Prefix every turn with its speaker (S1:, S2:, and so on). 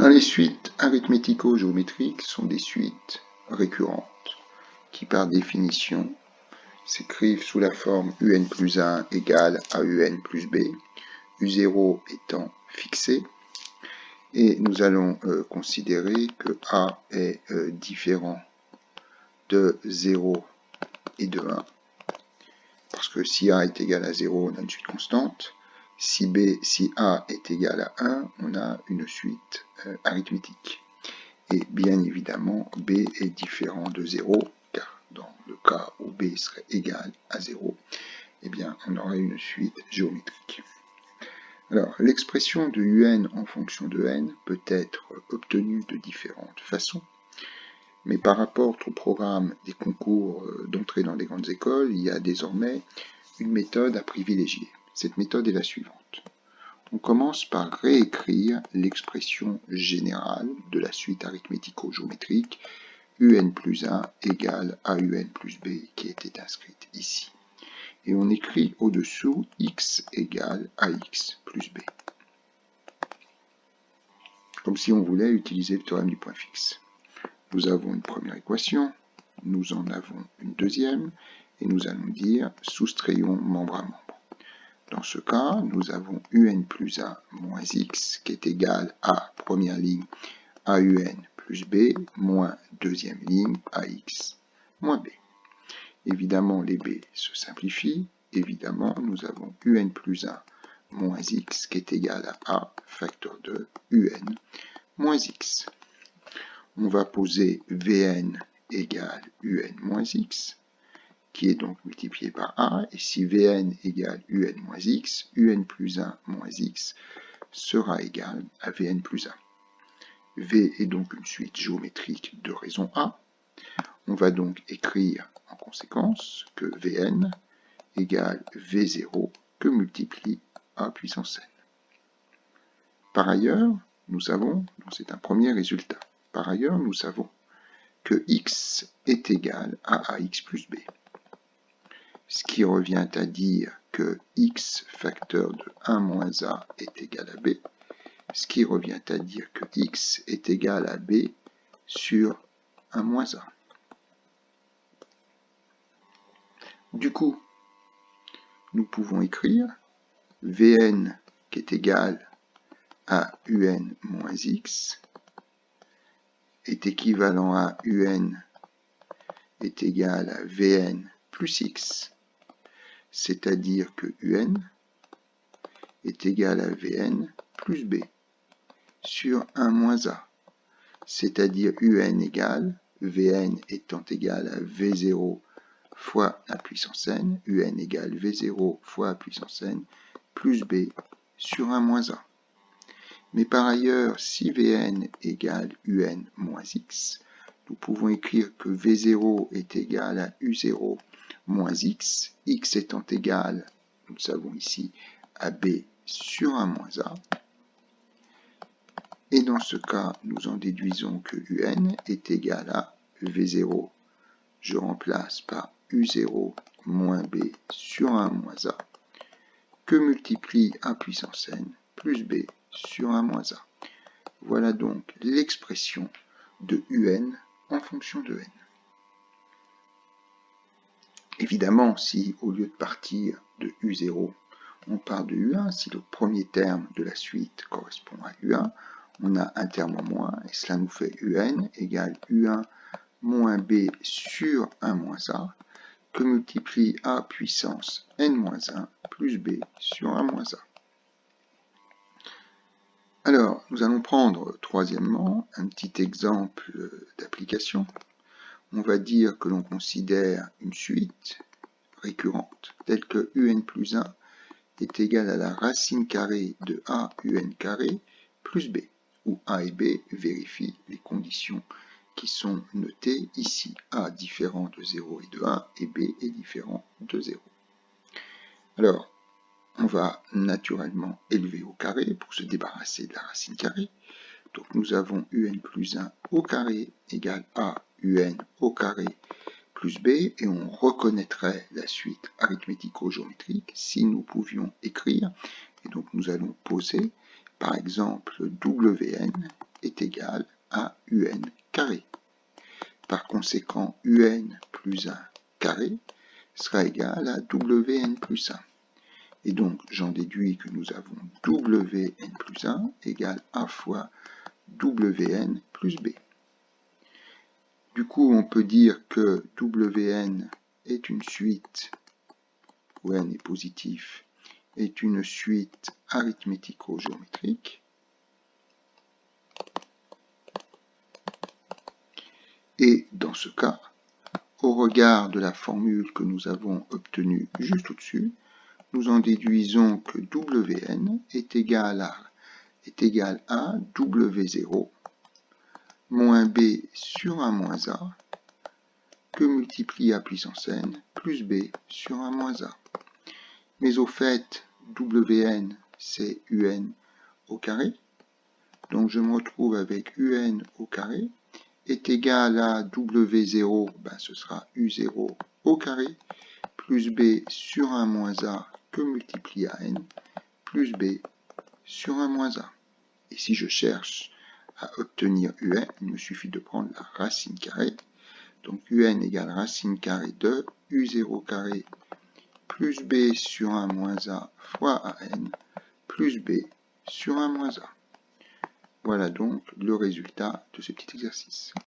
S1: Les suites arithmético-géométriques sont des suites récurrentes qui, par définition, s'écrivent sous la forme un plus 1 égale à un plus b, u0 étant fixé. Et nous allons considérer que a est différent de 0 et de 1. Parce que si a est égal à 0, on a une suite constante. Si a est égal à 1, on a une suite arithmétique. Et bien évidemment, b est différent de 0, car dans le cas où b serait égal à 0, eh bien, on aurait une suite géométrique. Alors, l'expression de un en fonction de n peut être obtenue de différentes façons. Mais par rapport au programme des concours d'entrée dans les grandes écoles, il y a désormais une méthode à privilégier. Cette méthode est la suivante. On commence par réécrire l'expression générale de la suite arithmético-géométrique un plus 1 égale à un plus b qui était inscrite ici. Et on écrit au-dessous x égale à x plus b. Comme si on voulait utiliser le théorème du point fixe. Nous avons une première équation, nous en avons une deuxième, et nous allons dire soustrayons membre à membre. Dans ce cas, nous avons un plus 1 moins x qui est égal à première ligne à un plus b moins deuxième ligne à x moins b. Évidemment, les b se simplifient. Évidemment, nous avons un plus 1 moins x qui est égal à a facteur de un moins x. On va poser Vn égale un moins x, qui est donc multiplié par a, et si Vn égale un moins x, un plus 1 moins x sera égal à Vn plus 1. V est donc une suite géométrique de raison a. On va donc écrire en conséquence que Vn égale V0 que multiplie a puissance n. Par ailleurs, nous savons, c'est un premier résultat, par ailleurs, nous savons que x est égal à ax plus b. Ce qui revient à dire que x facteur de 1 moins a est égal à b. Ce qui revient à dire que x est égal à b sur 1 moins a. Du coup, nous pouvons écrire Vn qui est égal à un moins x est équivalent à un est égal à Vn plus x, c'est-à-dire que un est égal à Vn plus b sur 1 moins a, c'est-à-dire un égale Vn étant égal à V0 fois a puissance n, un égale V0 fois a puissance n plus b sur 1 moins a. Mais par ailleurs, si Vn égale un moins x, nous pouvons écrire que V0 est égal à U0 moins x, x étant égal, nous le savons ici, à b sur 1 moins a. Et dans ce cas, nous en déduisons que un est égal à V0, je remplace par U0 moins b sur 1 moins a, que multiplie a puissance n plus b sur 1 moins a. Voilà donc l'expression de un en fonction de n. Évidemment, si au lieu de partir de U0, on part de U1, si le premier terme de la suite correspond à U1, on a un terme en moins, et cela nous fait un égale U1 moins b sur 1 moins a, que multiplie a puissance n moins 1 plus b sur 1 moins a. Alors, nous allons prendre troisièmement un petit exemple d'application. On va dire que l'on considère une suite récurrente telle que un plus 1 est égal à la racine carrée de a un carré plus b, où a et b vérifient les conditions qui sont notées ici. A différent de 0 et de 1 et b est différent de 0. Alors, on va naturellement élever au carré pour se débarrasser de la racine carrée. Donc nous avons un plus 1 au carré égale a un au carré plus b, et on reconnaîtrait la suite arithmético-géométrique si nous pouvions écrire. Et donc nous allons poser, par exemple, Wn est égal à un carré. Par conséquent, un plus 1 carré sera égal à wn plus 1. Et donc, j'en déduis que nous avons wn plus 1 égale a fois wn plus b. Du coup, on peut dire que wn est une suite, où n est positif, est une suite arithmético-géométrique. Et dans ce cas, au regard de la formule que nous avons obtenue juste au-dessus, nous en déduisons que wn est égal à w0 moins b sur 1 moins a que multiplie a puissance n plus b sur 1 moins a. Mais au fait, wn c'est un au carré, donc je me retrouve avec un au carré est égal à w0, ce sera u0 au carré, plus b sur 1 moins a que multiplie à n, plus b sur 1 moins a. Et si je cherche à obtenir un, il me suffit de prendre la racine carrée. Donc un égale racine carrée de u0 carré plus b sur 1 moins a fois an, plus b sur 1 moins a. Voilà donc le résultat de ce petit exercice.